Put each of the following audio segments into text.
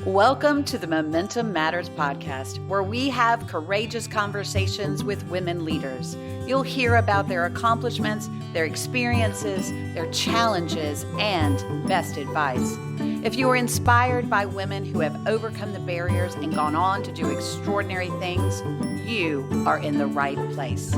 Welcome to the Momentum Matters podcast, where we have courageous conversations with women leaders. You'll hear about their accomplishments, their experiences, their challenges, and best advice. If you are inspired by women who have overcome the barriers and gone on to do extraordinary things, you are in the right place.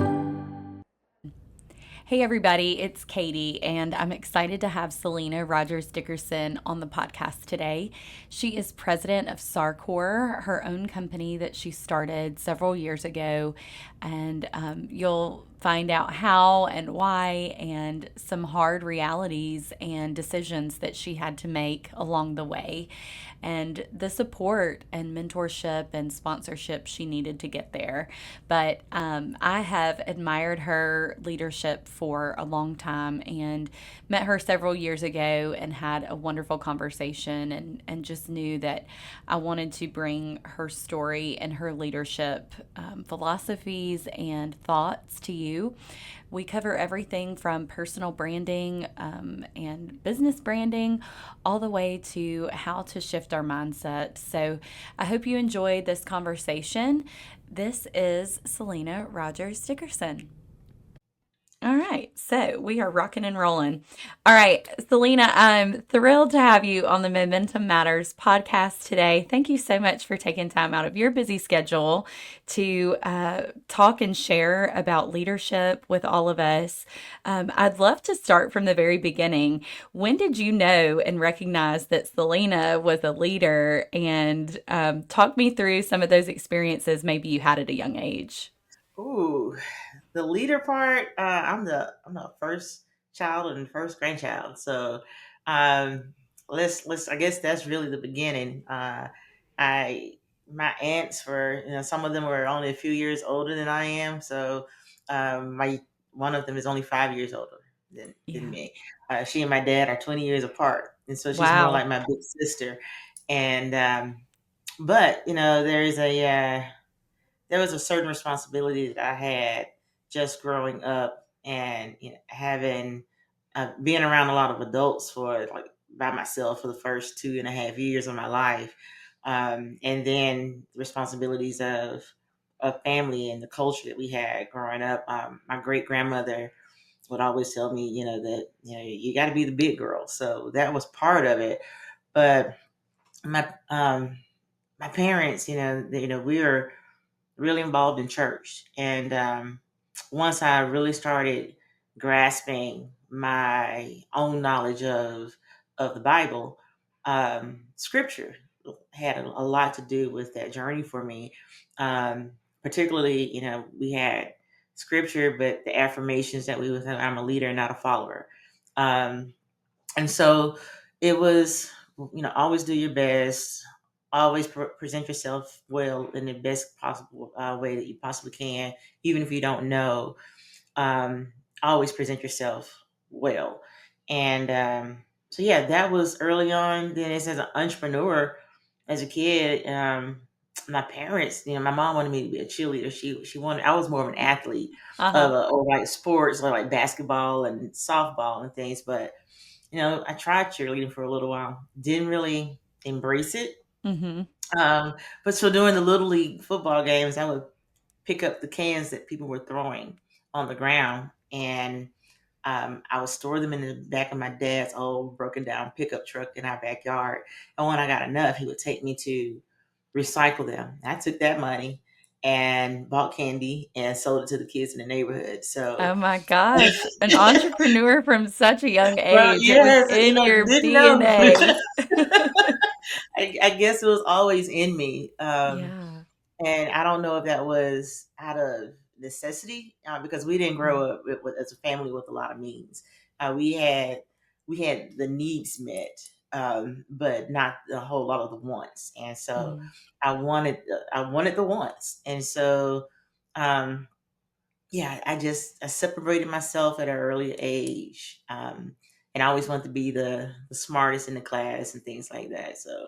Hey everybody, it's Katie, and I'm excited to have Selena Rodgers Dickerson on the podcast today. She is president of Sarcor, her own company that she started several years ago, and you'll find out how and why and some hard realities and decisions that she had to make along the way, and the support and mentorship and sponsorship she needed to get there. But I have admired her leadership for a long time and met her several years ago and had a wonderful conversation and just knew that I wanted to bring her story and her leadership philosophies and thoughts to you. We cover everything from personal branding and business branding all the way to how to shift our mindset. So I hope you enjoyed this conversation. This is Selena Rodgers Dickerson. All right, so we are rocking and rolling. All right, Selena, I'm thrilled to have you on the Momentum Matters podcast today. Thank you so much for taking time out of your busy schedule to talk and share about leadership with all of us. I'd love to start from the very beginning. When did you know and recognize that Selena was a leader? And talk me through some of those experiences maybe you had at a young age. Ooh, the leader part. I'm the first child and first grandchild, so um, let's. I guess that's really the beginning. I my aunts were, some of them were only a few years older than I am, so my one of them is only 5 years older than Yeah. me. She and my dad are 20 years apart, and so she's more Wow. like my big sister. And but there was a certain responsibility that I had just growing up, and having being around a lot of adults for like by myself for the first 2.5 years of my life, and then the responsibilities of family and the culture that we had growing up. My great grandmother would always tell me, that you got to be the big girl, so that was part of it. But my parents, we were really involved in church. And once I really started grasping my own knowledge of the Bible, Scripture had a lot to do with that journey for me. Particularly, we had Scripture, but the affirmations that we would say, I'm a leader, not a follower. Um, and so it was, always do your best, always present yourself well in the best possible way that you possibly can, even if you don't know. um, Always present yourself well. And so yeah, that was early on. Then as an entrepreneur, as a kid, my parents, my mom wanted me to be a cheerleader. She wanted, I was more of an athlete Uh-huh. or like sports, or like basketball and softball and things. But I tried cheerleading for a little while, didn't really embrace it. Mm-hmm. um, but so during the little league football games, I would pick up the cans that people were throwing on the ground, and I would store them in the back of my dad's old broken down pickup truck in our backyard. And when I got enough, he would take me to recycle them. I took that money and bought candy and sold it to the kids in the neighborhood. So, Oh my gosh, an entrepreneur from such a young well, age. It was yes, in your didn't know. DNA. I guess it was always in me. Yeah. And I don't know if that was out of necessity, because we didn't grow up as a family with a lot of means. We had the needs met, but not a whole lot of the wants. And so Mm-hmm. I wanted the wants. And so um, yeah, I separated myself at an early age, and I always wanted to be the smartest in the class and things like that. So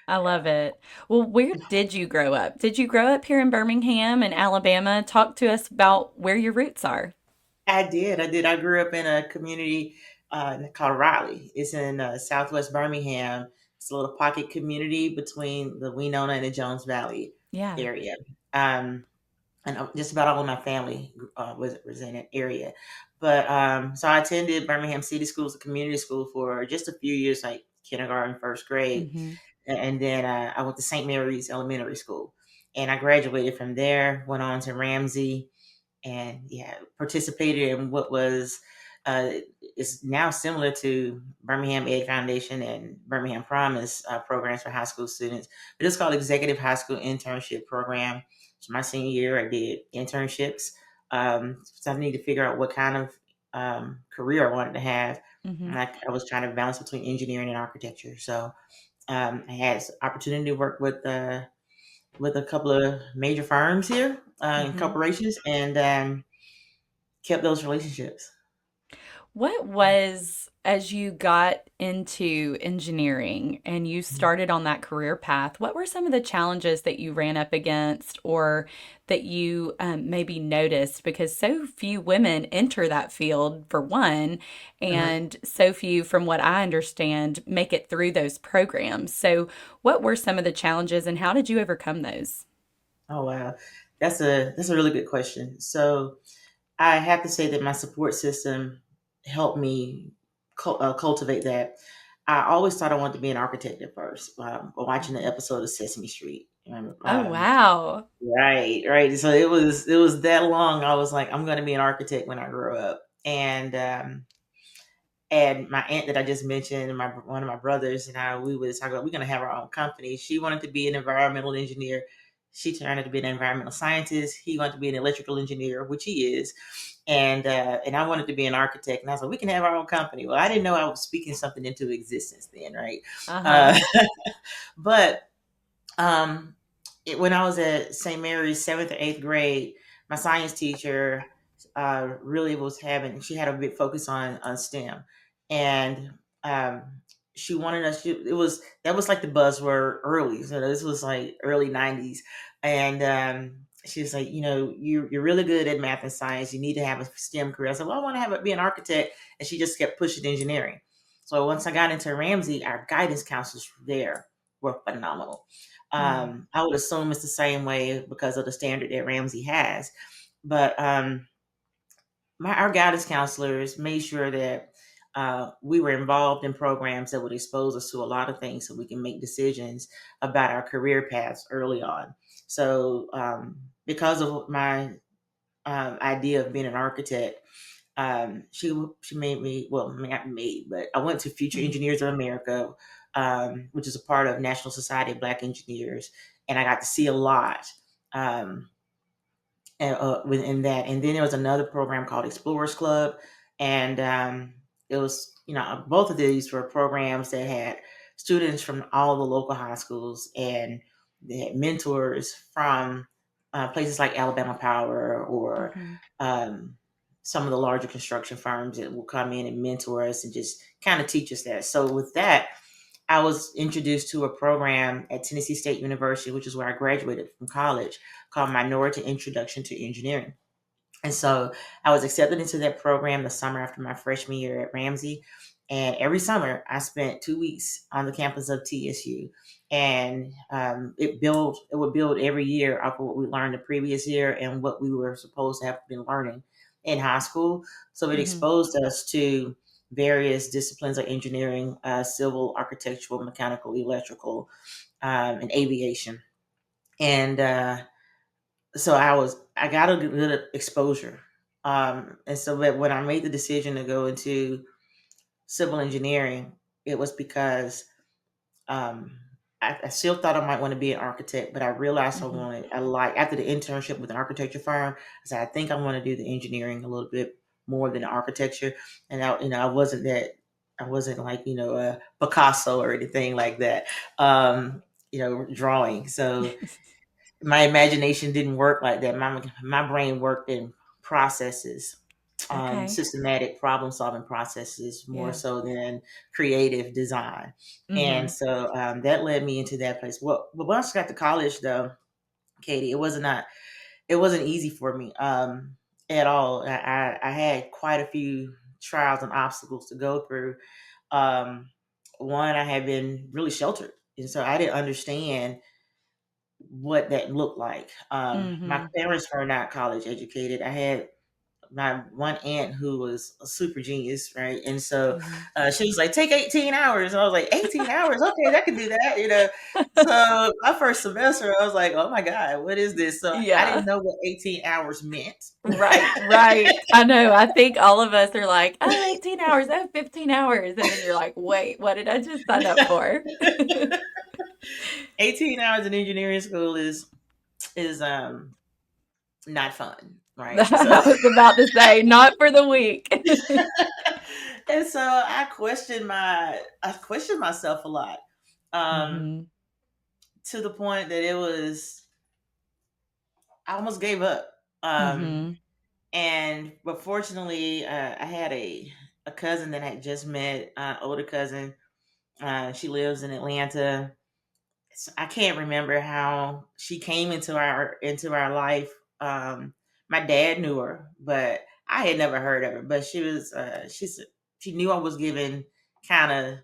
I love it. Well, where did you grow up? Did you grow up here in Birmingham in Alabama? Talk to us about where your roots are. I did. I did. I grew up in a community called Raleigh. It's in Southwest Birmingham. It's a little pocket community between the Winona and the Jones Valley Yeah. area. Um, and just about all of my family was in that area. But so I attended Birmingham City Schools, a community school, for just a few years, like kindergarten, first grade, Mm-hmm. and then I went to St. Mary's Elementary School, and I graduated from there. Went on to Ramsey, and yeah, participated in what was uh, is now similar to Birmingham Ed Foundation and Birmingham Promise programs for high school students. But it's called Executive High School Internship Program. So my senior year, I did internships. So I need to figure out what kind of career I wanted to have. Mm-hmm. And I was trying to balance between engineering and architecture. So I had opportunity to work with a couple of major firms here and Mm-hmm. corporations, and kept those relationships. What was, as you got into engineering and you started on that career path, what were some of the challenges that you ran up against or that you maybe noticed? Because so few women enter that field, for one, Mhm. and so few, from what I understand, make it through those programs. So, what were some of the challenges and how did you overcome those? Oh wow, that's a really good question. So I have to say that my support system helped me cultivate that. I always thought I wanted to be an architect at first. Watching the Mhm. episode of Sesame Street, Oh, wow. right, right. So it was that long. I was like, I'm going to be an architect when I grow up, and my aunt that I just mentioned, and one of my brothers and I, we was talking about we're going to have our own company. She wanted to be an environmental engineer. She turned out to be an environmental scientist. He wanted to be an electrical engineer, which he is, and I wanted to be an architect. And I was like, we can have our own company. Well, I didn't know I was speaking something into existence then, right? Uh-huh. Uh, but um, when I was at St. Mary's, seventh or eighth grade, my science teacher really was having. She had a big focus on STEM, and um, she wanted us. It was that was like the buzzword early. So this was like early '90s, and she was like, you're really good at math and science. You need to have a STEM career. I said, well, I want to be an architect, and she just kept pushing engineering. So once I got into Ramsey, our guidance counselors there were phenomenal. Mm. I would assume it's the same way because of the standard that Ramsey has. But our guidance counselors made sure that we were involved in programs that would expose us to a lot of things so we can make decisions about our career paths early on. So, because of my idea of being an architect, she made me, well, not made, but I went to Future Mhm. Engineers of America, which is a part of National Society of Black Engineers, and I got to see a lot um, within that. And then there was another program called Explorers Club, and it was, both of these were programs that had students from all the local high schools, and they had mentors from places like Alabama Power or Mhm. um, some of the larger construction firms that will come in and mentor us and just kind of teach us that. So with that, I was introduced to a program at Tennessee State University, which is where I graduated from college, called Minority Introduction to Engineering. And so I was accepted into that program the summer after my freshman year at Ramsey. And every summer I spent 2 weeks on the campus of TSU. And it would build every year off of what we learned the previous year and what we were supposed to have been learning in high school. So it Mhm. exposed us to various disciplines of engineering, civil, architectural, mechanical, electrical, and aviation. And so I got a good exposure. And so that when I made the decision to go into civil engineering, it was because um, I still thought I might want to be an architect, but I realized Mhm. I like, after the internship with an architecture firm, I said, I think I want to do the engineering a little bit more than the architecture. And I wasn't like, Picasso or anything like that, drawing. So my imagination didn't work like that. My brain worked in processes, Okay. systematic problem solving processes more Yeah. so than creative design. And Mhm. so that led me into that place. Well, but once I got to college, though, Katie, it wasn't easy for me at all. I had quite a few trials and obstacles to go through. Um, one, I had been really sheltered. And so I didn't understand what that looked like. My Mm-hmm. parents were not college educated. I had my one aunt who was a super genius, right? And so Mm-hmm. she was like, take 18 hours. I was like, 18 hours? Okay, I can do that. So my first semester, I was like, oh my God, what is this? So I Yeah. didn't know what 18 hours meant. Right, right. I know. I think all of us are like, oh, 18 hours, oh, 15 hours. And then you're like, wait, what did I just sign up for? 18 hours in engineering school is not fun, right? So I was about to say, not for the week. and so I questioned myself a lot. Um, Mm-hmm. to the point that I almost gave up. Mm-hmm. But fortunately, I had a cousin that I had just met, older cousin. She lives in Atlanta. So I can't remember how she came into our life. My dad knew her, but I had never heard of her. But she knew I was giving kind of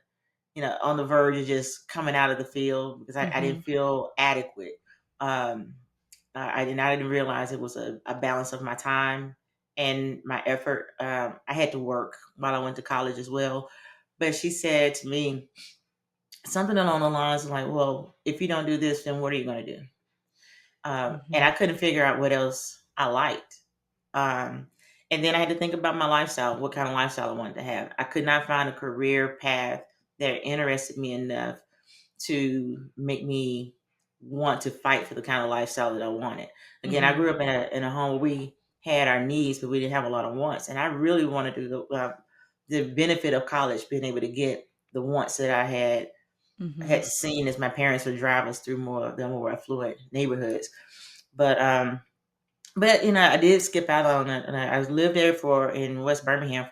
on the verge of just coming out of the field because I Mm-hmm. didn't feel adequate. Um, I didn't realize it was a balance of my time and my effort. I had to work while I went to college as well. But she said to me something along the lines of like, well, if you don't do this, then what are you going to do? And Mm-hmm. I couldn't figure out what else I liked. Um, and then I had to think about my lifestyle, what kind of lifestyle I wanted to have. I could not find a career path that interested me enough to make me want to fight for the kind of lifestyle that I wanted. Again, I Mm-hmm. grew up in a home where we had our needs, but we didn't have a lot of wants. And I really wanted to the benefit of college, being able to get the wants that I had Mm-hmm. seen as my parents would drive us through more affluent neighborhoods. But I did skip out on it, and I lived there in Southwest Birmingham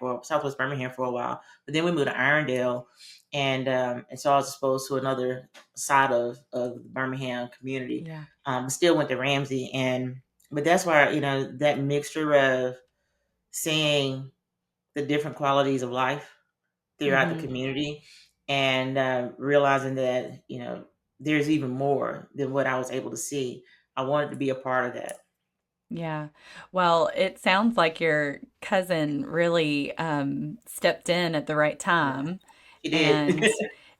for a while. But then we moved to Irondale, and so I was exposed to another side of the Birmingham community. Yeah. Still went to Ramsey, but that's why that mixture of seeing the different qualities of life throughout the Mm-hmm. community, and realizing that there's even more than what I was able to see. I wanted to be a part of that. Yeah. Well, it sounds like your cousin really stepped in at the right Yeah, time. she did.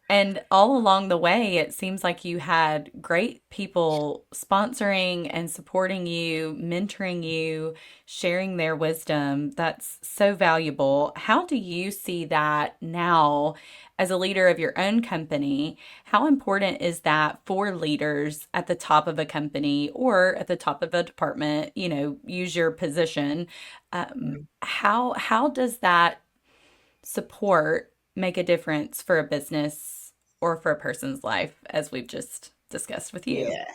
And all along the way, it seems like you had great people sponsoring and supporting you, mentoring you, sharing their wisdom. That's so valuable. How do you see that now as a leader of your own company? How important is that for leaders at the top of a company or at the top of a department? Use your position. How does that support make a difference for a business or for a person's life, as we've just discussed with you? Yeah.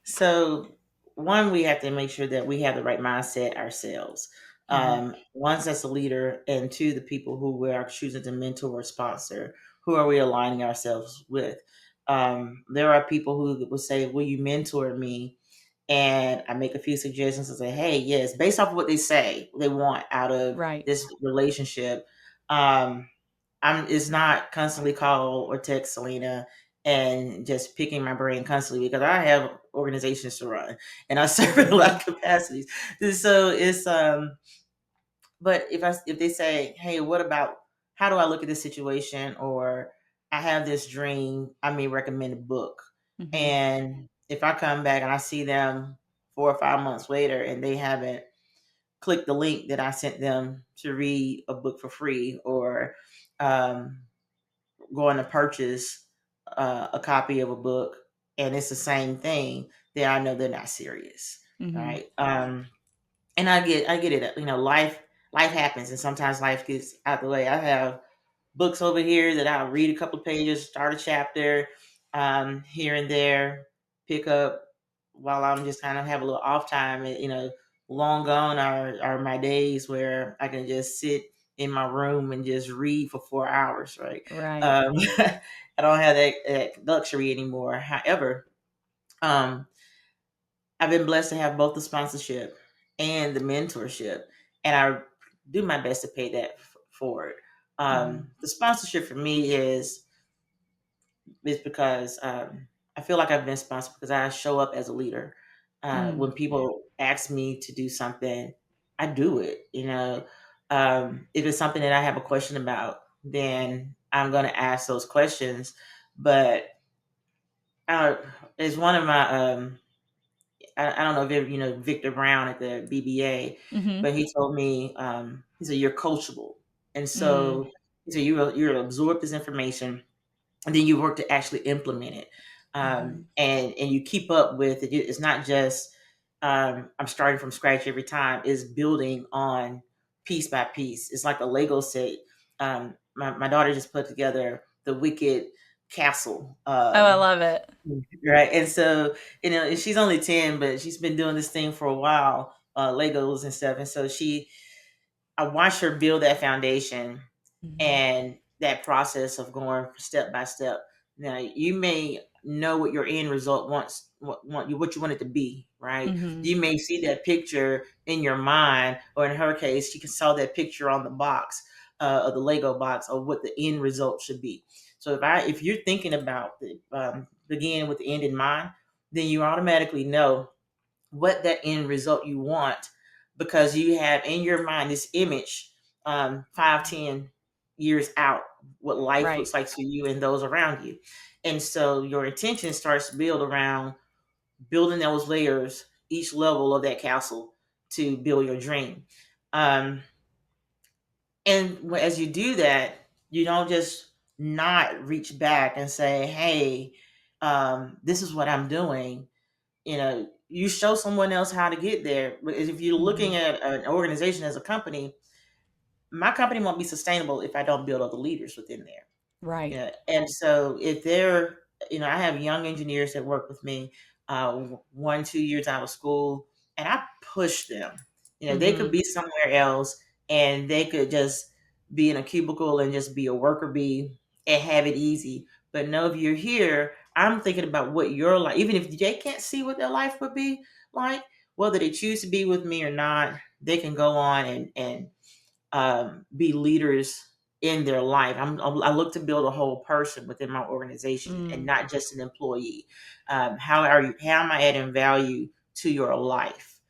So, one, we have to make sure that we have the right mindset ourselves. Hmm. Once as a leader, and two, the people who we are choosing to mentor or sponsor, who are we aligning ourselves with? There are people who will say, will you mentor me? And I make a few suggestions and say, hey, yes, based off of what they say they want out of Right. this relationship. Um, it's not constantly call or text Selena and just picking my brain constantly because I have organizations to run and I serve in a lot Hmm. of capacities. And so but if they say, hey, what about how do I look at this situation, or I have this dream, I may recommend a book. Hmm. And if I come back and I see them 4 or 5 months later and they haven't clicked the link that I sent them to read a book for free, or um, going to purchase a copy of a book and it's the same thing, then I know they're not serious, Hmm. right? And I get it. Life happens, and sometimes life gets out the way. I have books over here that I'll read a couple of pages, start a chapter, here and there, pick up while I'm just kind of have a little off time. And, long gone are my days where I can just sit in my room and just read for 4 hours, right? Right. Um, I don't have that luxury anymore. However, um, I've been blessed to have both the sponsorship and the mentorship, and I do my best to pay that forward. Hmm. The sponsorship for me is is because I feel like I've been sponsored because I show up as a leader. Mm. When people ask me to do something, I do it. If it's something that I have a question about, then I'm going to ask those questions. But uh, it's one of my I don't know if you know Victor Brown at the BBA, Mm-hmm. but he told me he said you're coachable, and Mm. so he said you absorb this information and then you work to actually implement it, Mm-hmm. and you keep up with it. It's not just I'm starting from scratch every time. It's building on piece by piece. It's like a Lego set. My daughter just put together the Wicked Castle. Oh, I love it. Right. And so, she's only 10, but she's been doing this thing for a while, Legos and stuff. And so I watched her build that foundation Mm-hmm. and that process of going step by step. Now, you may know what your end result wants, what you want it to be, right? Mm-hmm. You may see that picture in your mind, or in her case, she saw that picture on the box, of the Lego box, of what the end result should be. So if you're thinking about the beginning with the end in mind, then you automatically know what that end result you want, because you have in your mind this image, 5-10 years out, what life Right. looks like to you and those around you. And so your intention starts to build around building those layers, each level of that castle, to build your dream. Um, and as you do that, you don't just not reach back and say, hey, this is what I'm doing. You show someone else how to get there. But if you're Mm-hmm. looking at an organization as a company, my company won't be sustainable if I don't build other leaders within there. Right. Yeah. And so if they're, I have young engineers that work with me, 1, 2 years out of school, and I push them. They Mm-hmm. could be somewhere else and they could just be in a cubicle and just be a worker bee and have it easy. But no, if you're here, I'm thinking about what your life, even if they can't see what their life would be like, whether they choose to be with me or not, they can go on and be leaders in their life. I look to build a whole person within my organization and Mm. not just an employee. How am I adding value to your life?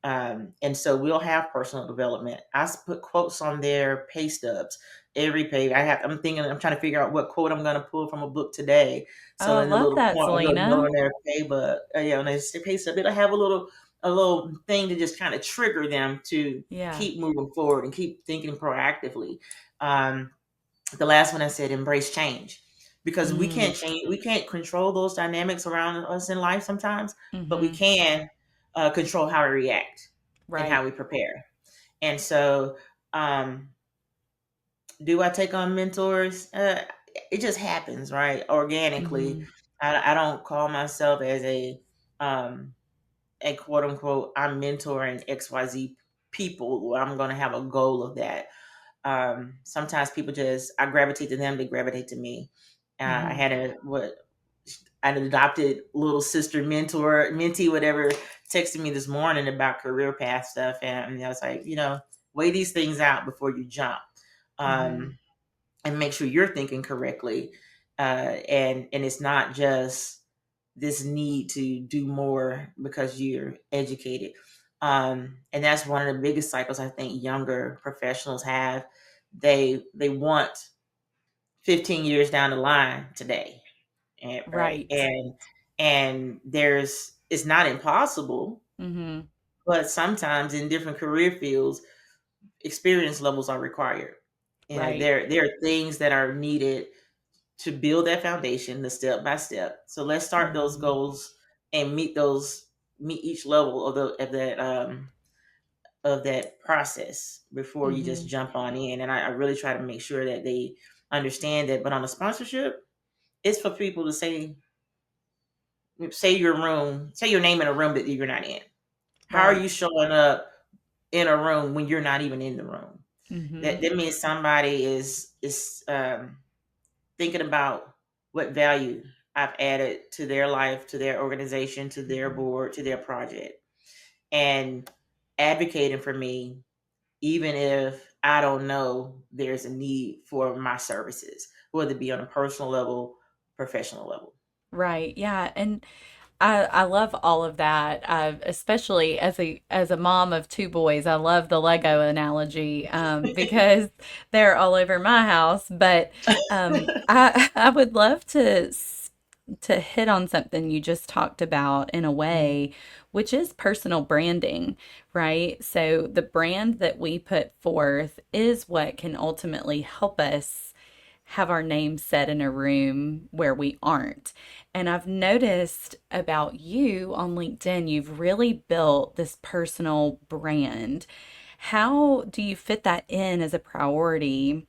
And so we'll have personal development. Put quotes on their pay stubs. Every page I'm trying to figure out what quote I'm going to pull from a book today. Oh, So I in the love little that, a little note Selena. on their pay, but on their pay stub, it'll have a little thing to just kind of trigger them to Yeah. keep moving forward and keep thinking proactively. Um, the last one I said, embrace change, because we Mm. can't change, we can't control those dynamics around us in life sometimes, but we Mm-hmm. can control how we react and Right. how we prepare. And so, um, do I take on mentors? It just happens, right? Organically. Mm-hmm. I don't call myself as um, a quote unquote, I'm mentoring XYZ people, or I'm going to have a goal of that. Sometimes people I gravitate to them, they gravitate to me. I Mm-hmm. had an adopted little sister, mentor, mentee, whatever, texted me this morning about career path stuff. And I was like, weigh these things out before you jump. Mm-hmm. And make sure you're thinking correctly. And it's not just this need to do more because you're educated. And that's one of the biggest cycles I think younger professionals have. They want 15 years down the line today, right? Right. And it's not impossible, Mm-hmm. but sometimes in different career fields, experience levels are required. Right. There are things that are needed to build that foundation, the step by step. So let's start those Mm-hmm. goals and meet each level of that process before you just Mm-hmm. jump on in. And I really try to make sure that they understand that. But on a sponsorship, it's for people to say your name in a room that you're not in. How are Right. you showing up in a room when you're not even in the room? Mm-hmm. That means somebody is thinking about what value I've added to their life, to their organization, to their Mm-hmm. board, to their project, and advocating for me, even if I don't know there's a need for my services, whether it be on a personal level, professional level. Right. Yeah. And I love all of that. Especially as a mom of two boys, I love the Lego analogy because they're all over my house. But I would love to hit on something you just talked about in a way, which is personal branding, right? So the brand that we put forth is what can ultimately help us have our name set in a room where we aren't. And I've noticed about you on LinkedIn, you've really built this personal brand. How do you fit that in as a priority?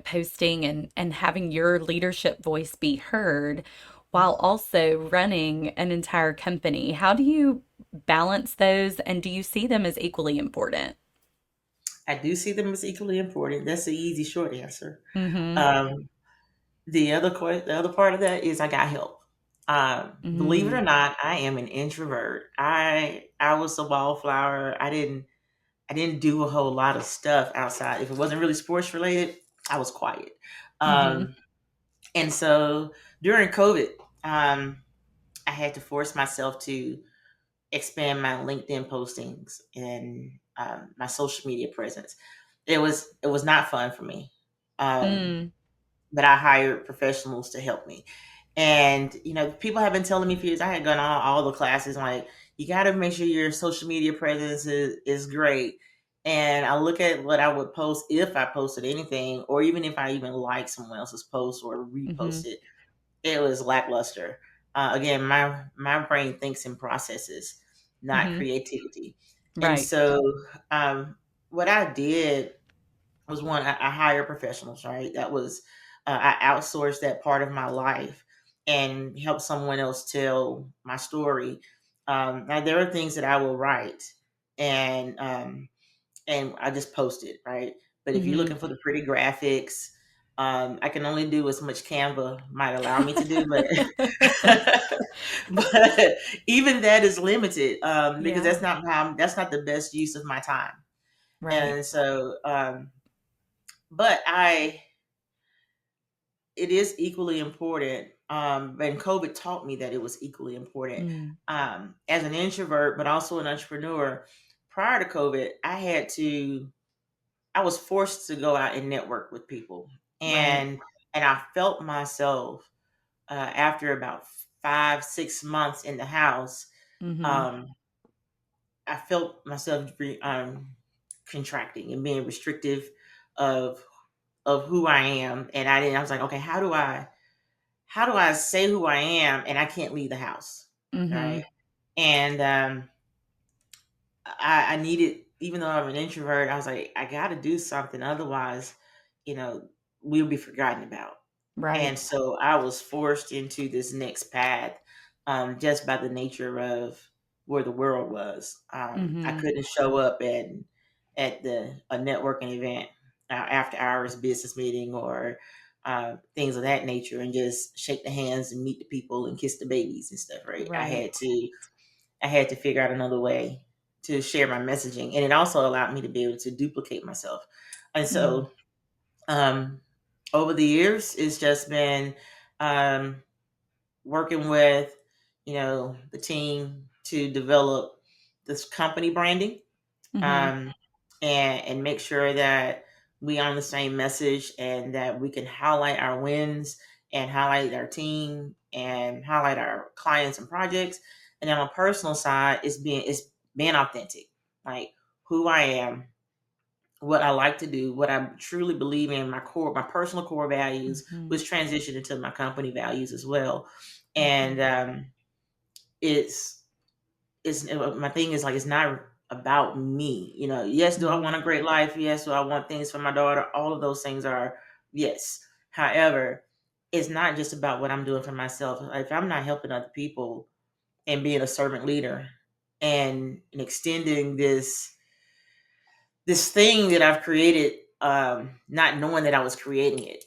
Posting and having your leadership voice be heard while also running an entire company. How do you balance those and do you see them as equally important? I do see them as equally important. That's the easy, short answer. Mm-hmm. Um, the other part of that is I got help. Believe it or Mm-hmm. not, I am an introvert. I was a wallflower. I didn't do a whole lot of stuff outside. If it wasn't really sports related, I was quiet. Mm-hmm. Um, and so during COVID, um, I had to force myself to expand my LinkedIn postings and my social media presence. It was not fun for me, um, Mm. but I hired professionals to help me. And people have been telling me for years. I had gone on all the classes. Like, you got to make sure your social media presence is great. And I look at what I would post if I posted anything, or even if I even liked someone else's post or Mm-hmm. reposted, it was lackluster. Again, my brain thinks in processes, not Mm-hmm. creativity. And Right. so, what I did was, one, I hired professionals. Right, that was, I outsourced that part of my life and helped someone else tell my story. Now there are things that I will write, and I just post it, right? But if you're Mm-hmm. looking for the pretty graphics, I can only do as much Canva might allow me to do, but but even that is limited, because Yeah. that's not the best use of my time. Right. And so, but it is equally important. And COVID taught me that it was equally important. Mm. As an introvert, but also an entrepreneur, prior to COVID, I was forced to go out and network with people, Right. and I felt myself, after about 5-6 months in the house. Mm-hmm. Um, I felt myself contracting and being restrictive of who I am, and I was like, okay, how do I say who I am, and I can't leave the house, Mm-hmm. right? And I needed, even though I'm an introvert, I was like, I got to do something, otherwise, you know, we'll be forgotten about. Right. And so I was forced into this next path, just by the nature of where the world was. I Mm-hmm. couldn't show up at a networking event, after hours business meeting, or things of that nature, and just shake the hands and meet the people and kiss the babies and stuff. Right? I Right. had to I had to figure out another way to share my messaging, and it also allowed me to be able to duplicate myself. And Mm. so, um, over the years, it's just been, um, working with, the team to develop this company branding, Mm-hmm. um, and make sure that we on the same message, and that we can highlight our wins and highlight our team and highlight our clients and projects. And then on a personal side, it's being authentic, like who I am, what I like to do, what I truly believe in, my personal core values, Mm-hmm. which transition into my company values as well. Mm-hmm. And it's my thing is, like, it's not about me. Yes, do I Mm-hmm. want a great life? Yes, do I want things for my daughter? All of those things are yes. However, it's not just about what I'm doing for myself. If I'm not helping other people and being a servant leader, and extending this thing that I've created, not knowing that I was creating it,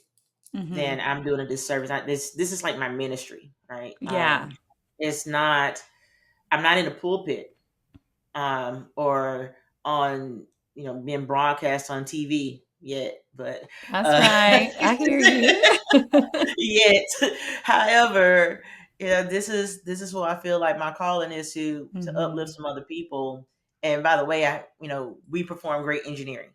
Mm-hmm. then I'm doing a disservice. This is like my ministry, right? Yeah. It's not. I'm not in a pulpit, or on, being broadcast on TV. yet, but That's uh, right. I hear you. yet. However, this is what I feel like my calling is to uplift Hmm. some other people. And by the way, we perform great engineering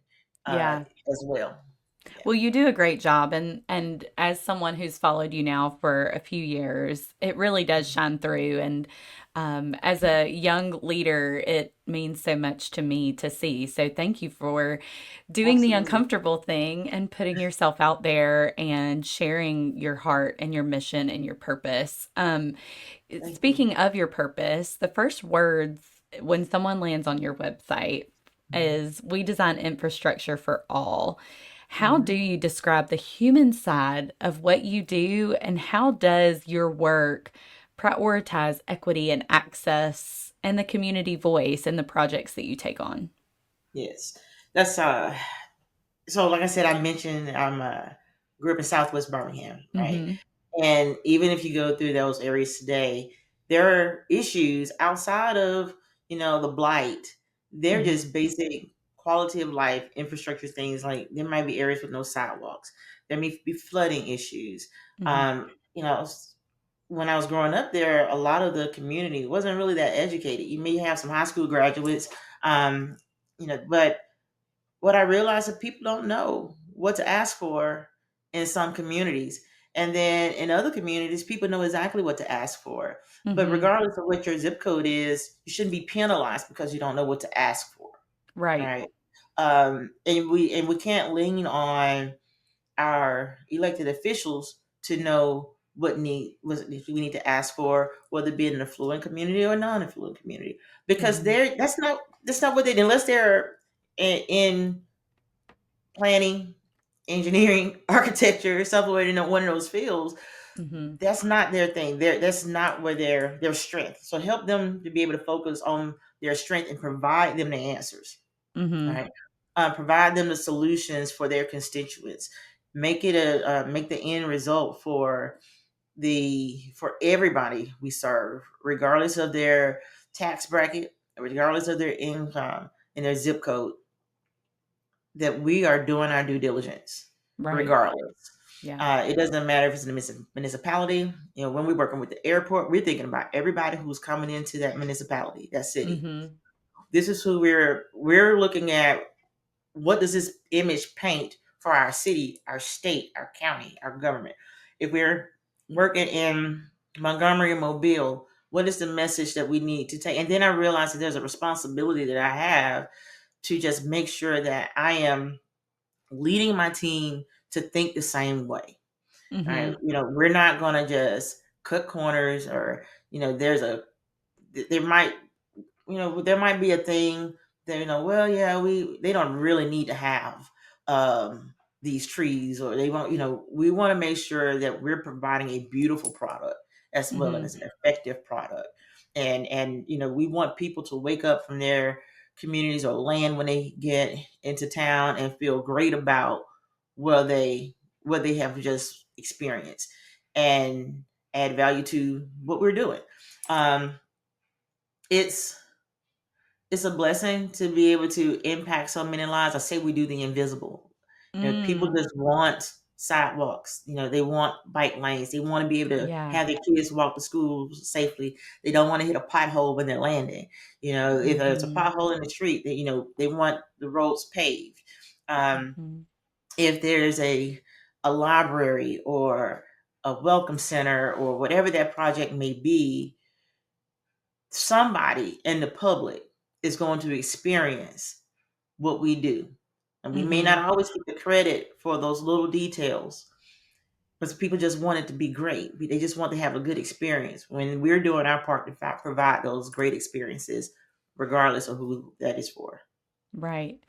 Yeah. as well. Yeah. Well, you do a great job, and as someone who's followed you now for a few years, it really does shine through. And as a young leader, it means so much to me to see. So thank you for doing the Absolutely. uncomfortable thing and putting yourself out there and sharing your heart and your mission and your purpose. Thank you. Speaking of your purpose, the first words when someone lands on your website is "We design infrastructure for all." How do Mhm. you describe the human side of what you do, and how does your work prioritize equity and access and the community voice in the projects that you take on? Yes, that's so like I said, I mentioned grew up in Southwest Birmingham, right? Mm-hmm. And even if you go through those areas today, there are issues outside of the blight. They're Mm-hmm. just basic quality of life infrastructure things. Like there might be areas with no sidewalks. There may be flooding issues. Mm-hmm. When I was growing up there, a lot of the community wasn't really that educated. You may have some high school graduates, um, but what I realized is people don't know what to ask for in some communities. And then in other communities, people know exactly what to ask for. But Mm-hmm. regardless of what your zip code is, you shouldn't be penalized because you don't know what to ask for. Right. Right. And we can't lean on our elected officials to know what we need to ask for, whether it be in an affluent community or non-affluent community, because Mm-hmm. that's not what they do unless they're in planning, engineering, architecture, somewhere in one of those fields. Mm-hmm. That's not their thing. That's not where their strength. So help them to be able to focus on their strength and provide them the answers. All Mm-hmm. right, provide them the solutions for their constituents. Make the end result for everybody we serve, regardless of their tax bracket, regardless of their income and their zip code, that we are doing our due diligence Right. regardless. Yeah. It doesn't matter if it's in a municipality. When we're working with the airport, we're thinking about everybody who's coming into that municipality, that city. Mm-hmm. This is who we're looking at. What does this image paint for our city, our state, our county, our government? If we're working in Montgomery and Mobile, what is the message that we need to take? And then I realized that there's a responsibility that I have to just make sure that I am leading my team to think the same way. Right? Mm-hmm. We're not going to just cut corners, or there might there might be a thing that well, yeah, we they don't really need to have um these trees, or they want we want to make sure that we're providing a beautiful product as well Mm-hmm. as an effective product. And we want people to wake up from their communities or land when they get into town and feel great about what they have just experienced, and add value to what we're doing. um it's it's a blessing to be able to impact so many lives. I say we do the invisible. People Mm. just want sidewalks. They want bike lanes. They want to be able to Yeah. have their kids walk to school safely. They don't want to hit a pothole when they're landing. If there's a Mm-hmm. pothole in the street, they want the roads paved. Um, Mm-hmm. if there's a library or a welcome center or whatever that project may be, somebody in the public is going to experience what we do. And we may not Mm-hmm. always get the credit for those little details, but people just want it to be great. They just want to have a good experience when we're doing our part to provide those great experiences, regardless of who that is for. Right.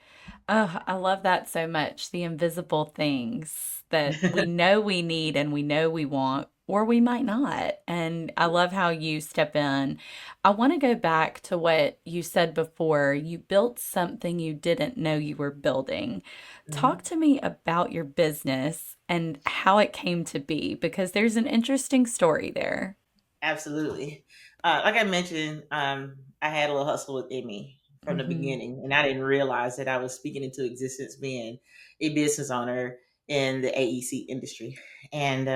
Oh, I love that so much. The invisible things that we know we need and we know we want, or we might not. And I love how you step in. I want to go back to what you said before. You built something you didn't know you were building. Talk Mhm. to me about your business and how it came to be, because there's an interesting story there. Absolutely. Like I mentioned, I had a little hustle within me from the Mm-hmm. beginning. And I didn't realize that I was speaking into existence being a business owner in the AEC industry. And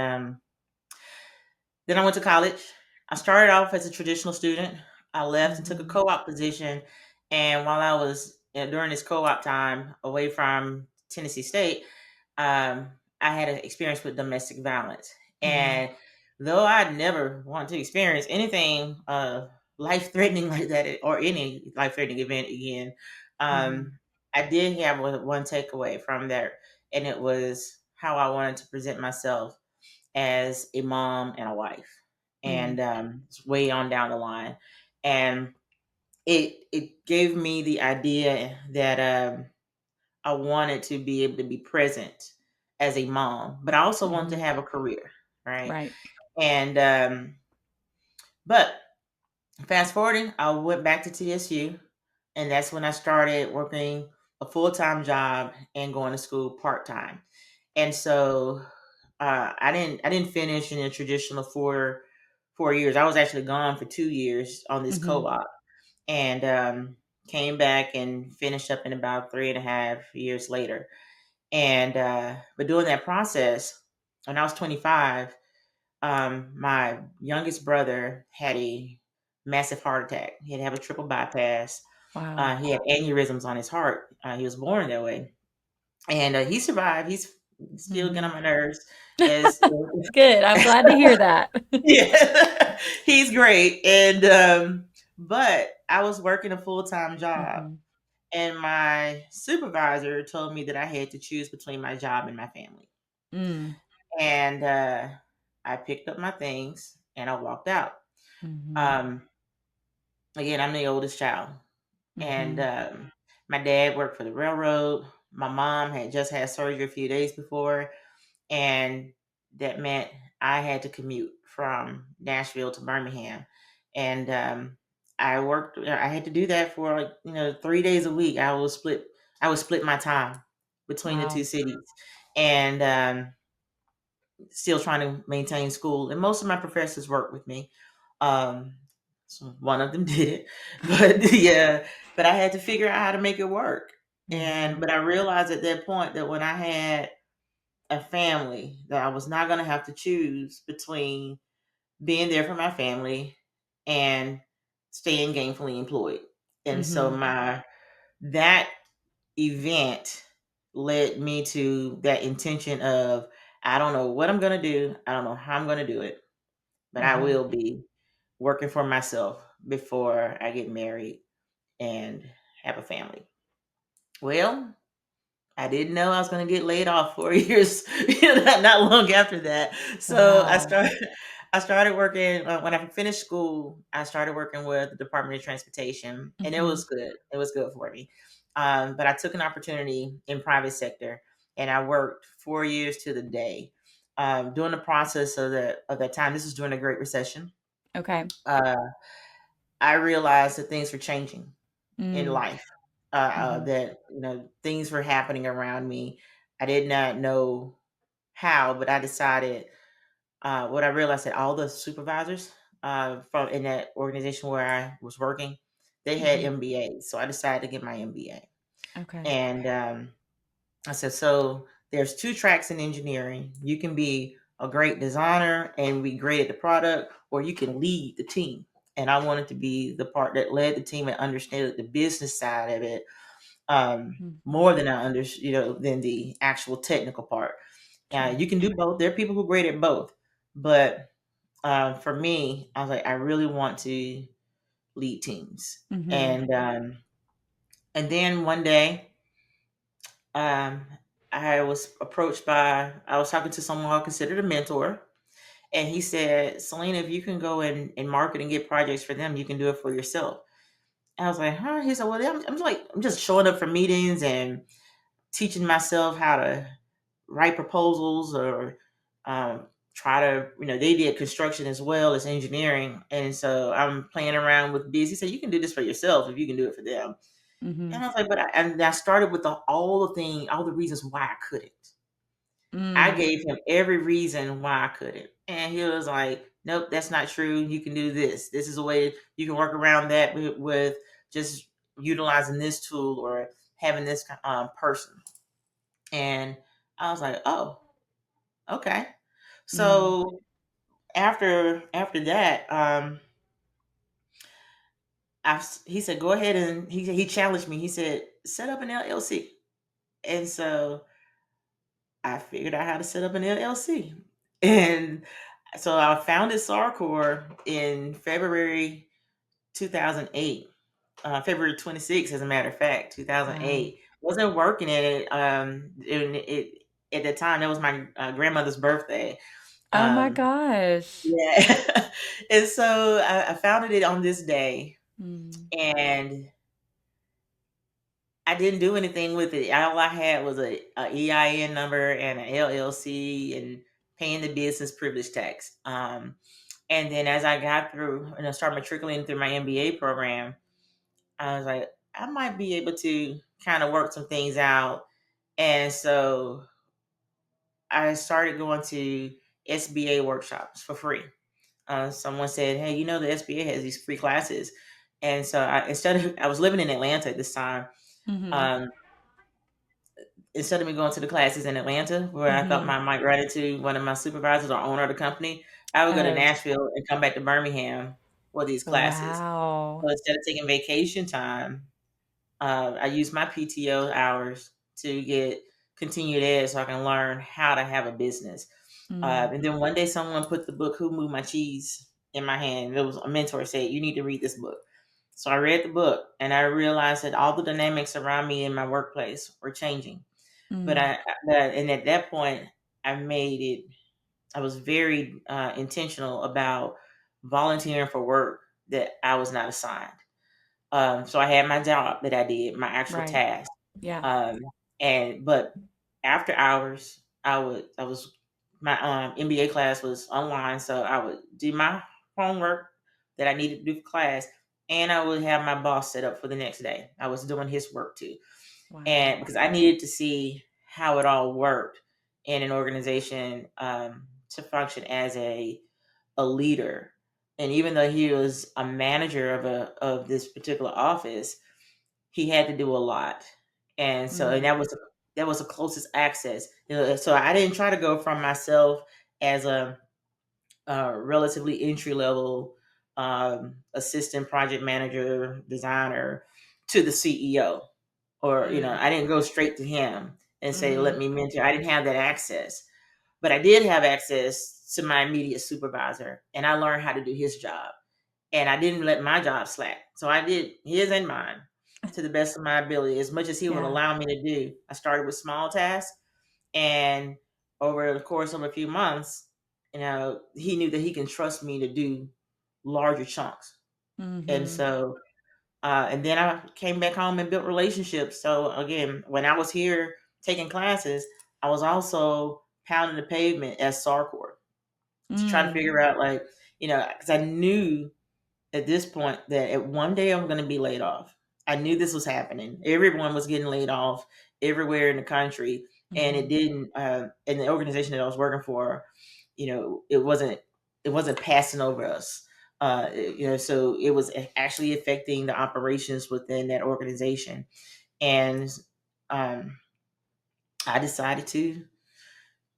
then I went to college. I started off as a traditional student. I left and took a Mm-hmm. co-op position. And while I was during this co-op time away from Tennessee State, um, I had an experience with domestic violence. Mm-hmm. And though I'd never want to experience anything life-threatening like that or any life-threatening event again, Mm-hmm. I did have one takeaway from there, and it was how I wanted to present myself as a mom and a wife, and it's way on down the line, and it gave me the idea that I wanted to be able to be present as a mom, but I also wanted to Mm-hmm. have a career, right? Right. And but fast forwarding, I went back to TSU, and that's when I started working a full time job and going to school part time. And so I didn't finish in a traditional 4 years. I was actually gone for 2 years on this Mm-hmm. co-op, and came back and finished up in about 3.5 years later. And but during that process, when I was 25, my youngest brother had a massive heart attack. He had to have a triple bypass. Wow. He had aneurysms on his heart. He was born that way, and he survived. He's still getting Mm-hmm. on my nerves. As Good. I'm glad to hear that. yeah, he's great. And but I was working a full time job, Mm-hmm. and my supervisor told me that I had to choose between my job and my family. Mm. And I picked up my things and I walked out. Mm-hmm. Um, Again, I'm the oldest child, and Mm-hmm. my dad worked for the railroad. My mom had just had surgery a few days before, and that meant I had to commute from Nashville to Birmingham, and I worked. I had to do that for 3 days a week. I would split my time between the two Wow. cities, and still trying to maintain school. And most of my professors worked with me. Um, so one of them did it, but yeah, but I had to figure out how to make it work. Mm-hmm. But I realized at that point that when I had a family, that I was not going to have to choose between being there for my family and staying gainfully employed. And so Mm-hmm. my that event led me to that intention of, I don't know what I'm going to do. I don't know how I'm going to do it, but I Mm-hmm. will be working for myself before I get married and have a family. Well, I didn't know I was going to get laid off 4 years, not long after that. So Wow. I started working when I finished school. I started working with the Department of Transportation, and it Mm-hmm. was good. It was good for me. But I took an opportunity in private sector, and I worked 4 years to the day. During the process of that time, this was during the Great Recession. Okay. Uh, I realized that things were changing in Mm. life. Mm-hmm. That things were happening around me. I did not know how, but I decided. What I realized that all the supervisors from in that organization where I was working, they had Mm-hmm. MBAs. So I decided to get my MBA, Okay. and I said, so there's two tracks in engineering. You can be a great designer and be great at the product, or you can lead the team. And I wanted to be the part that led the team and understood the business side of it Mm-hmm. more than I understood, than the actual technical part. Sure. You can do both. There are people who are great at both, but for me, I was like, I really want to lead teams, Mm-hmm. and then one day, um, I was approached by. I was talking to someone I considered a mentor, and he said, "Selena, if you can go and market and get projects for them, you can do it for yourself." I was like, "Huh?" He said, "Well, I'm just showing up for meetings and teaching myself how to write proposals or try to, they did construction as well as engineering. And so I'm playing around with bids. He said, you can do this for yourself if you can do it for them. Mm-hmm. And I was like, and I started with all the reasons why I couldn't. I Mm. gave him every reason why I couldn't. And he was like, nope, that's not true. You can do this. This is a way you can work around that with just utilizing this tool or having this person. And I was like, oh, okay. Mm. So after that, he said, go ahead, and he challenged me. He said, set up an LLC. And so I figured out how to set up an LLC. And so I founded Sarcor in February 2008. February 26th, as a matter of fact, Wow. 2008. Wasn't working in it. At the time, that was my grandmother's birthday. Oh my Um, gosh. yeah. And so I founded it on this day, Mm. and I didn't do anything with it. All I had was a EIN number and an LLC and paying the business privilege tax. And then as I got through and I started matriculating through my MBA program, I was like, I might be able to kind of work some things out. And so I started going to SBA workshops for free. Someone said, hey, the SBA has these free classes. And so I was living in Atlanta at this time. Mhm. Um, Instead of me going to the classes in Atlanta, where I thought Mhm. I might run into one of my supervisors or owner of the company, I would go to Oh, Nashville and come back to Birmingham for these classes. wow. So instead of taking vacation time, I use my PTO hours to get continued ed so I can learn how to have a business. Mm. And then one day someone put the book Who Moved My Cheese in my hand. It was a mentor said, you need to read this book. So I read the book and I realized that all the dynamics around me in my workplace were changing. But Mm. and at that point, I made it, I was very intentional about volunteering for work that I was not assigned. So I had my job that I did, my actual Right. task. Yeah. Um, but after hours, I was my MBA class was online, so I would do my homework that I needed to do for class, and I would have my boss set up for the next day. I was doing his work too, and Wow. because I needed to see how it all worked in an organization to function as a leader. And even though he was a manager of this particular office, he had to do a lot. And so and Mm. that was the closest access. So I didn't try to go from myself as a relatively entry level assistant project manager designer to the CEO, or Mm. I didn't go straight to him and say let Mhm. me mentor. I didn't have that access, but I did have access to my immediate supervisor, and I learned how to do his job. And I didn't let my job slack. So I did his and mine to the best of my ability, as much as he would Yeah. allow me to do. I started with small tasks, and over the course of a few months, he knew that he can trust me to do larger chunks. And Mhm. so, and then I came back home and built relationships. So again, when I was here taking classes, I was also pounding the pavement as Sarkor to try to Mm. figure out, like, because I knew at this point that at one day I'm going to be laid off. I knew this was happening. Everyone was getting laid off everywhere in the country, and it Mhm. didn't. And the organization that I was working for, it wasn't passing over us. So it was actually affecting the operations within that organization, and um, I decided to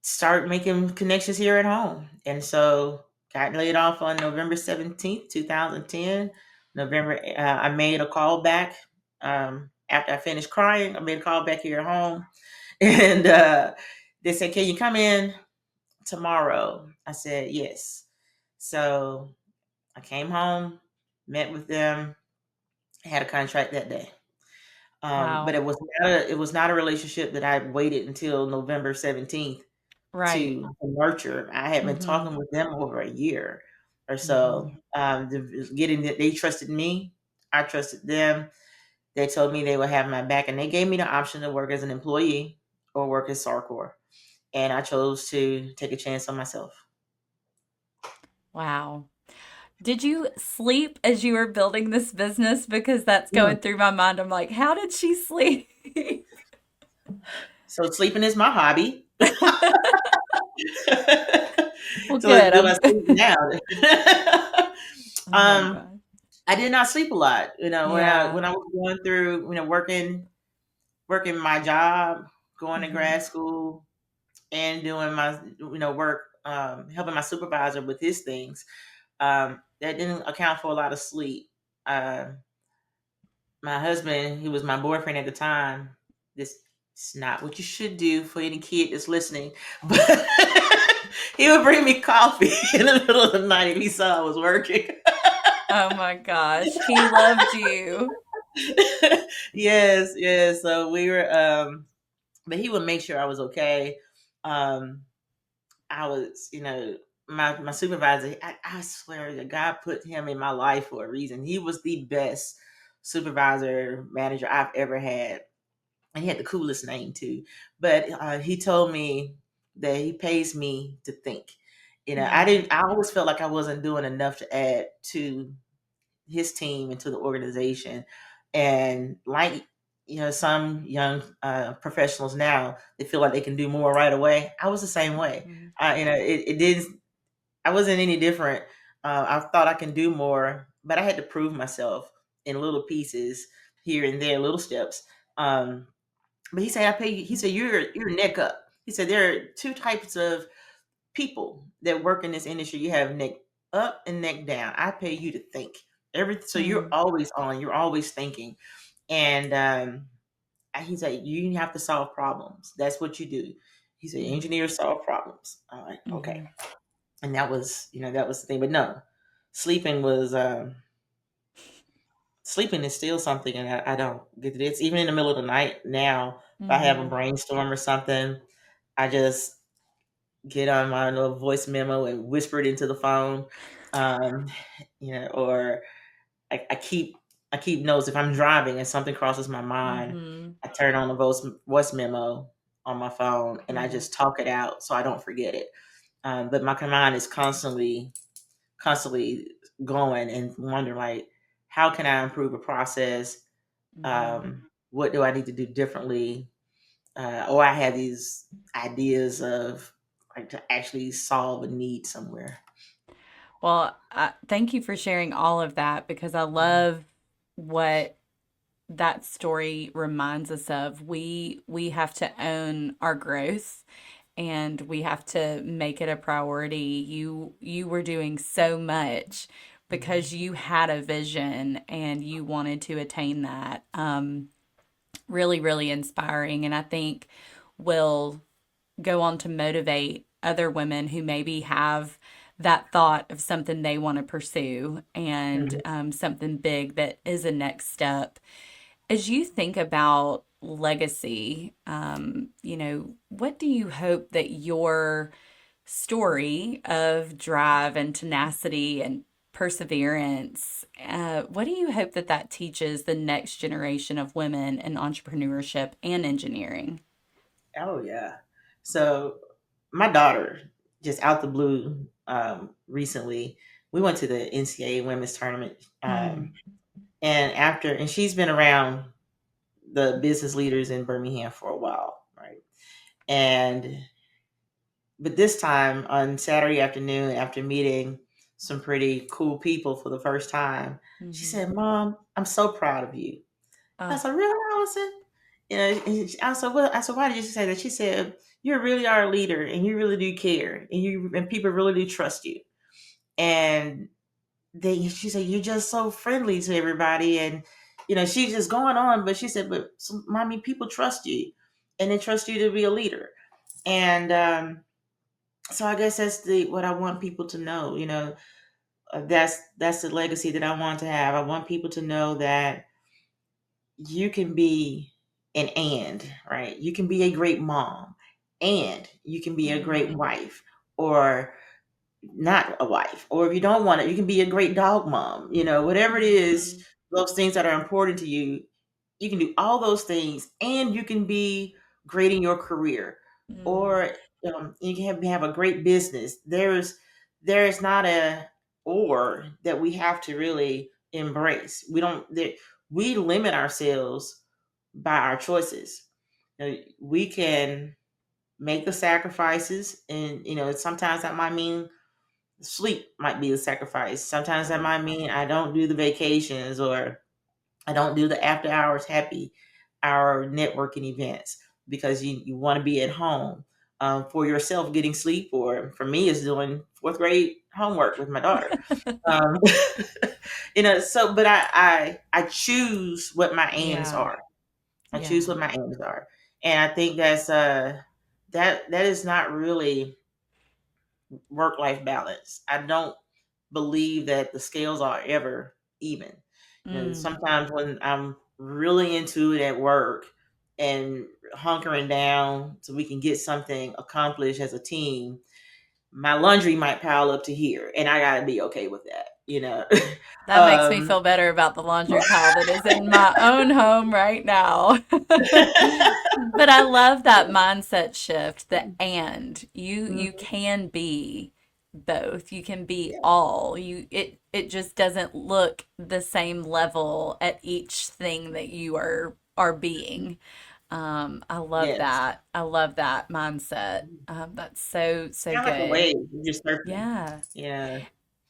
start making connections here at home. And so got laid off on November 17th, 2010. I made a call back after I finished crying. I made a call back here at home. And they said, can you come in tomorrow? I said, yes. So I came home, met with them, had a contract that day. But Wow. it was not a relationship that I waited until November 17th Right. to nurture. I had been Mhm. talking with them over a year or so. Mhm. Getting that they trusted me, I trusted them. They told me they would have my back, and they gave me the option to work as an employee or work as Sarcor. And I chose to take a chance on myself. Wow. Did you sleep as you were building this business? Because that's Mm. going through my mind. I'm like, how did she sleep? So sleeping is my hobby. Well, So good. do I I'm sleep now? Oh my um, God. I did not sleep a lot. Yeah. When I was going through, working my job, going to Hmm. grad school, and doing my, work, helping my supervisor with his things. That didn't account for a lot of sleep. Um, my husband, he was my boyfriend at the time. This is not what you should do for any kid that's listening, but he would bring me coffee in the middle of the night if he saw I was working. Oh my gosh, he loved you. Yes, yes. So we were, but he would make sure I was okay. Um, I was, my supervisor. I swear that God put him in my life for a reason. He was the best supervisor manager I've ever had, and he had the coolest name too. But he told me that he pays me to think. I Mm-hmm. didn't. I always felt like I wasn't doing enough to add to his team and to the organization. And like, some young professionals now, they feel like they can do more right away. I was the same way. It didn't. I wasn't any different. I thought I can do more, but I had to prove myself in little pieces here and there, little steps. Um, but he said, I pay you. He said, you're neck up. He said, there are two types of people that work in this industry. You have neck up and neck down. I pay you to think. So you're Mm-hmm. always on. You're always thinking. And he said, you have to solve problems. That's what you do. He said, engineers solve problems. I'm like, okay. Mm-hmm. And that was the thing. But no, sleeping was sleeping is still something, and I don't get to this. Even in the middle of the night now, if I have a Mm-hmm. brainstorm or something, I just get on my little voice memo and whisper it into the phone. Um, or I keep notes if I'm driving and something crosses my mind. Mm-hmm. I turn on the voice memo on my phone and I Mm-hmm. just talk it out so I don't forget it. But my mind is constantly going and wondering, like, how can I improve a process? Mm-hmm. What do I need to do differently? Or I have these ideas of, like, to actually solve a need somewhere. Well, thank you for sharing all of that because I love what that story reminds us of. We have to own our growth and we have to make it a priority. You were doing so much Mhm. because you had a vision and you wanted to attain that. Really, really inspiring, and I think will go on to motivate other women who maybe have that thought of something they want to pursue and Mhm. something big that is a next step. As you think about legacy, what do you hope that your story of drive and tenacity and perseverance, what do you hope that that teaches the next generation of women in entrepreneurship and engineering? Oh yeah. So my daughter, just out the blue, recently, we went to the NCAA women's tournament, Mm, and she's been around the business leaders in Birmingham for a while, right? And but this time on Saturday afternoon, after meeting some pretty cool people for the first time, she mm-hmm. said, "Mom, I'm so proud of you." I Oh, said, "Really, Allison?" I said, "Well," I said, "Why did you say that?" She said, "You really are a leader, and you really do care, and people really do trust you." And she said, "You're just so friendly to everybody," and she's just going on. But she said, "But so, mommy, people trust you, and they trust you to be a leader." And so I guess that's the what I want people to know. That's the legacy that I want to have. I want people to know that you can be right? You can be a great mom, and you can be a great mm-hmm. wife, or not a wife, or if you don't want it, you can be a great dog mom. Whatever it is, Mm-hmm. those things that are important to you, you can do all those things, and you can be great in your career, Mm-hmm. or you can have a great business. There is not a or that we have to really embrace. We limit ourselves by our choices. We can make the sacrifices, and sometimes that might mean sleep might be a sacrifice. Sometimes that might mean I don't do the vacations, or I don't do the after hours happy hour networking events, because you want to be at home for yourself getting sleep, or for me, it's doing fourth grade homework with my daughter. Um, so, but I choose what my aims Yeah. are. I choose Yeah. what my aims are. And I think that is not really work life balance. I don't believe that the scales are ever even. Mm. Sometimes when I'm really into it at work and hunkering down so we can get something accomplished as a team, my laundry might pile up to here, and I gotta be okay with that. That makes me um, feel better about the laundry pile that is in my own home right now. But I love that mindset shift, that and you Mhm. can be both. You can be all. It just doesn't look the same level at each thing that you are being. I love Yes. that. I love that mindset. That's so Kind of like a good. wave, you're just surfing. Yeah. Yeah.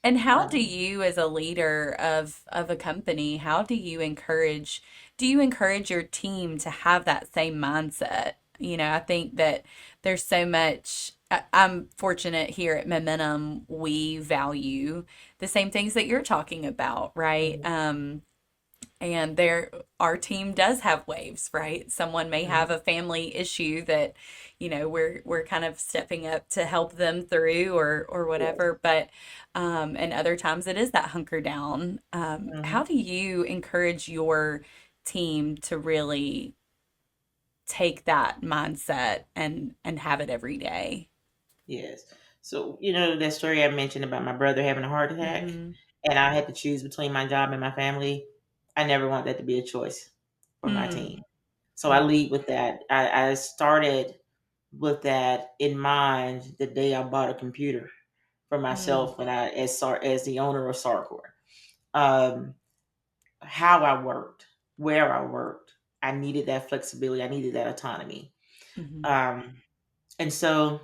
And how do Um, you, as a leader of a company, how do you encourage your team to have that same mindset? I think that there's so much. I'm fortunate here at Momentum. We value the same things that you're talking about, right? mhm, And our team does have waves, right? Someone may have mhm. a family issue that we're kind of stepping up to help them through, or Yes. whatever. But and other times it is that hunker down. How Mhm. do you encourage your team to really take that mindset and have it every day? Yes. So, that story I mentioned about my brother having a heart attack, Mm-hmm. and I had to choose between my job and my family. I never want that to be a choice for my Mm. team. So I Mm. lead with that. I started with that in mind the day I bought a computer for Mm. myself, when as the owner of Sarcor. Um, how I worked, where I worked, I needed that flexibility. I needed that autonomy. Mm-hmm. Um, and so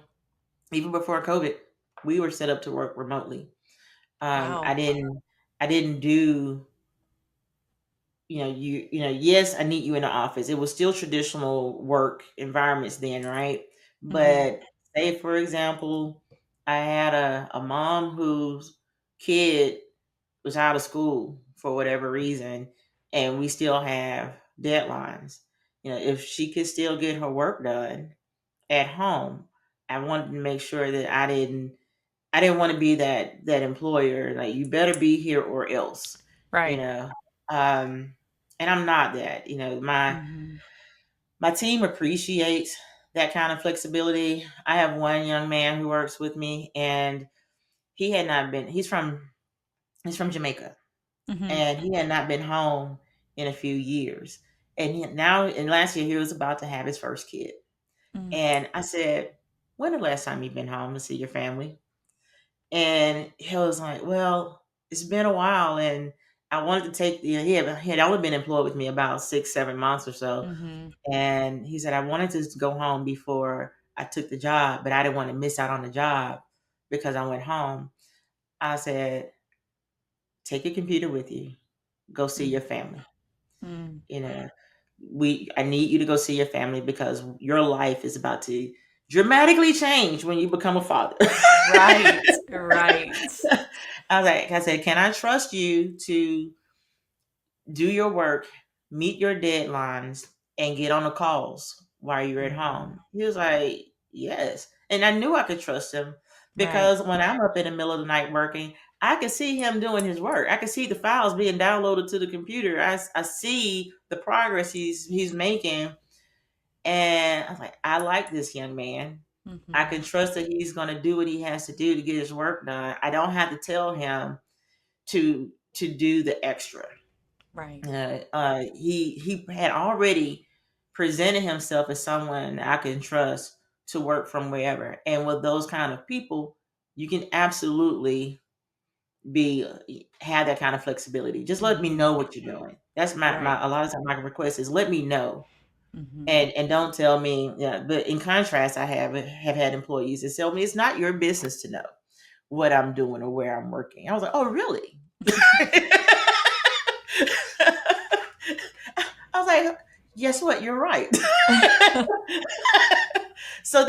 even before COVID, we were set up to work remotely. Um, I Wow. didn't I didn't do, yes, I need you in the office. It was still traditional work environments then, right? Mm-hmm. But say for example, I had a mom whose kid was out of school for whatever reason, and we still have deadlines. If she could still get her work done at home, I wanted to make sure that I didn't want to be that employer, like, you better be here or else, you Right. know. Um, and I'm not that. My Mm-hmm. my team appreciates that kind of flexibility. I have one young man who works with me, and he had not been. He's from Jamaica, Mm-hmm. and he had not been home in a few years. And last year he was about to have his first kid. Mm. And I said, "When the last time you've been home to see your family?" And he was like, "Well, it's been a while, and I wanted to take he had only been employed with me about 6, 7 months or so, Mm-hmm. and he said I wanted to go home before I took the job, but I didn't want to miss out on the job because I went home." I said, "Take your computer with you, go see your family. Mm-hmm. You know, I need you to go see your family because your life is about to dramatically change when you become a father." Right, right. I said, "Can I trust you to do your work, meet your deadlines, and get on the calls while you're at Hmm. home?" He was like, "Yes." And I knew I could trust him Right, because when I'm up in the middle of the night working, I could see him doing his work. I could see the files being downloaded to the computer. I see the progress he's making. And I was like, I like this young man. I hmm, can trust that he's going to do what he has to do to get his work done. I don't have to tell him to do the extra. right. He had already presented himself as someone I can trust to work from wherever. And with those kind of people, you can absolutely be have that kind of flexibility. Just let me Hmm. know what you're doing. That's my Right. a lot of times my request is, let me know, Hmm. and don't tell me. Yeah, but in contrast, I have had employees that tell me it's not your business to know. what I'm doing or where I'm working. I was like, oh, really? I was like, guess what? You're right. So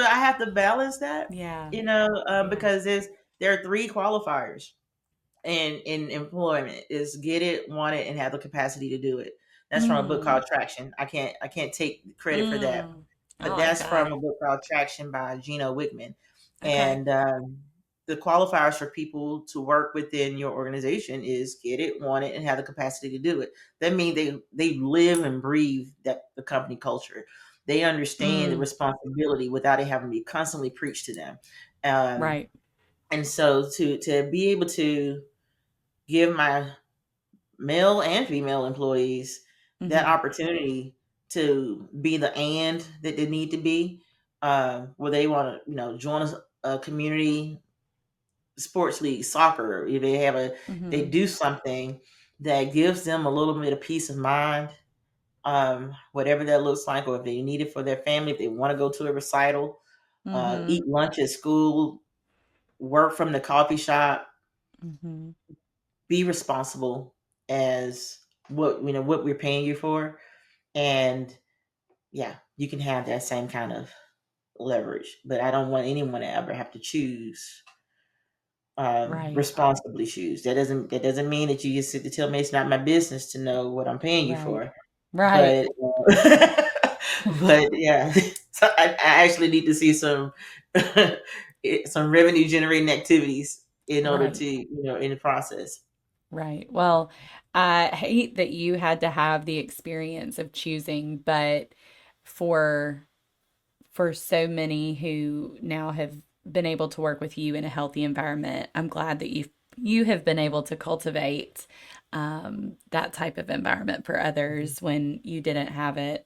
I have to balance that, Yeah. Yeah. because there are three qualifiers in employment: is get it, want it, and have the capacity to do it. That's from a book Mm. called Traction. I can't take credit for that, Mm. I but like that's from that. a book called Traction by Gino Wickman. Okay. And the qualifiers for people to work within your organization is get it, want it, and have the capacity to do it. That means they live and breathe the company culture. They understand the Mm. responsibility without it having to be constantly preached to them. Um, Right. and so to be able to give my male and female employees that Mm-hmm. opportunity to be the and that they need to be, where they want to, join a community sports league, soccer. If they Mm-hmm. do something that gives them a little bit of peace of mind, whatever that looks like, or if they need it for their family, if they want to go to a recital, Mm-hmm. eat lunch at school, work from the coffee shop, Mm-hmm. be responsible as what we're paying you for, and yeah, you can have that same kind of leverage. But I don't want anyone to ever have to choose, Right. responsibly choose. That doesn't mean that you just sit to tell me it's not my business to know what I'm paying you Right. for. Right. But but yeah, so I actually need to see some some revenue generating activities in order Right. to, in the process. Right. Well, I hate that you had to have the experience of choosing, but for so many who now have been able to work with you in a healthy environment, I'm glad that you have been able to cultivate that type of environment for others when you didn't have it.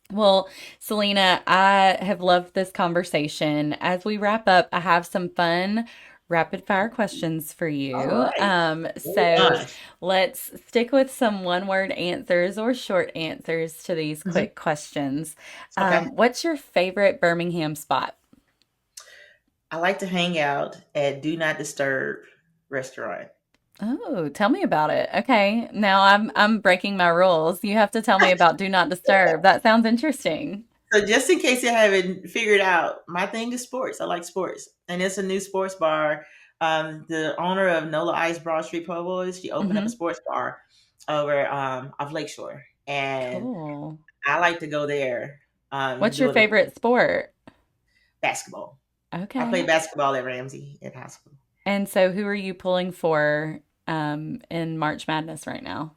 Well, Selena, I have loved this conversation. As we wrap up, I have some fun rapid fire questions for All you. right. Very So nice. let's stick with some one word answers or short answers to these Mhm. quick questions. Okay. What's your favorite Birmingham spot? I like to hang out at Do Not Disturb restaurant. Oh, tell me about it. Okay. Now I'm breaking my rules. You have to tell me about Do Not Disturb. That sounds interesting. So just in case you haven't figured out, my thing is sports. I like sports, and it's a new sports bar. The owner of Nola Ice Broad Street Po' Boys, she opened up a Hmm. sports bar over off Lakeshore, and Cool. I like to go there What's your during the favorite sport? basketball. I played Okay. basketball at Ramsey in high school. And so who are you pulling for in March Madness right now?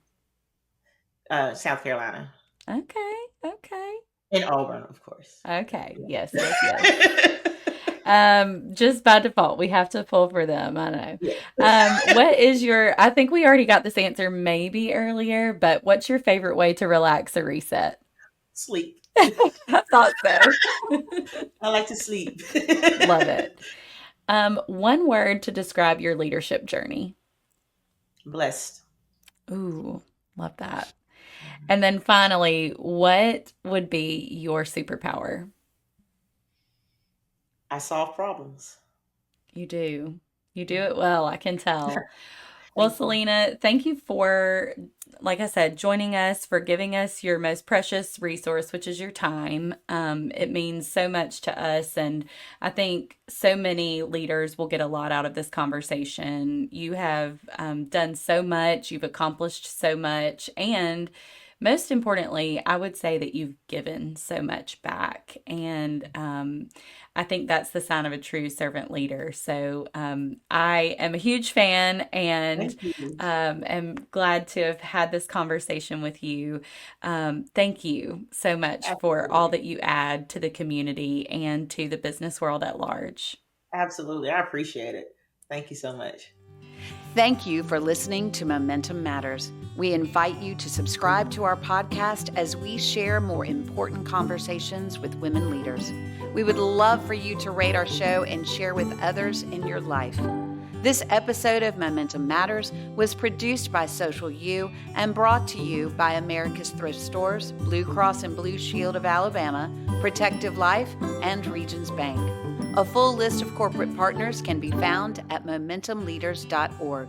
South Carolina, Okay. Okay. in Auburn, of course. Okay. Yes, yes, yes. Yeah. Just by default, we have to pull for them. I know. Yeah. What is I think we already got this answer maybe earlier, but what's your favorite way to relax or reset? Sleep. I thought so. I like to sleep. Love it. One word to describe your leadership journey. Blessed. Ooh, love that. And then finally, what would be your superpower? I solve problems. You do. You do it well, I can tell. Well, Thank you. Selena, thank you for, like I said, joining us, for giving us your most precious resource, which is your time. It means so much to us. And I think so many leaders will get a lot out of this conversation. You have done so much, you've accomplished so much. And most importantly, I would say that you've given so much back. And I think that's the sign of a true servant leader. So I am a huge fan and Thank you. am glad to have had this conversation with you. Thank you so much for all Absolutely. that you add to the community and to the business world at large. Absolutely. I appreciate it. Thank you so much. Thank you for listening to Momentum Matters. We invite you to subscribe to our podcast as we share more important conversations with women leaders. We would love for you to rate our show and share with others in your life. This episode of Momentum Matters was produced by Social U and brought to you by America's Thrift Stores, Blue Cross and Blue Shield of Alabama, Protective Life, and Regions Bank. A full list of corporate partners can be found at momentumleaders.org.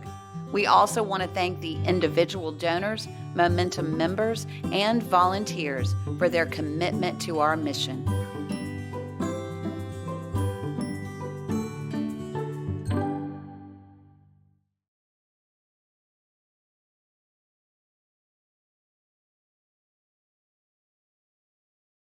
We also want to thank the individual donors, Momentum members, and volunteers for their commitment to our mission.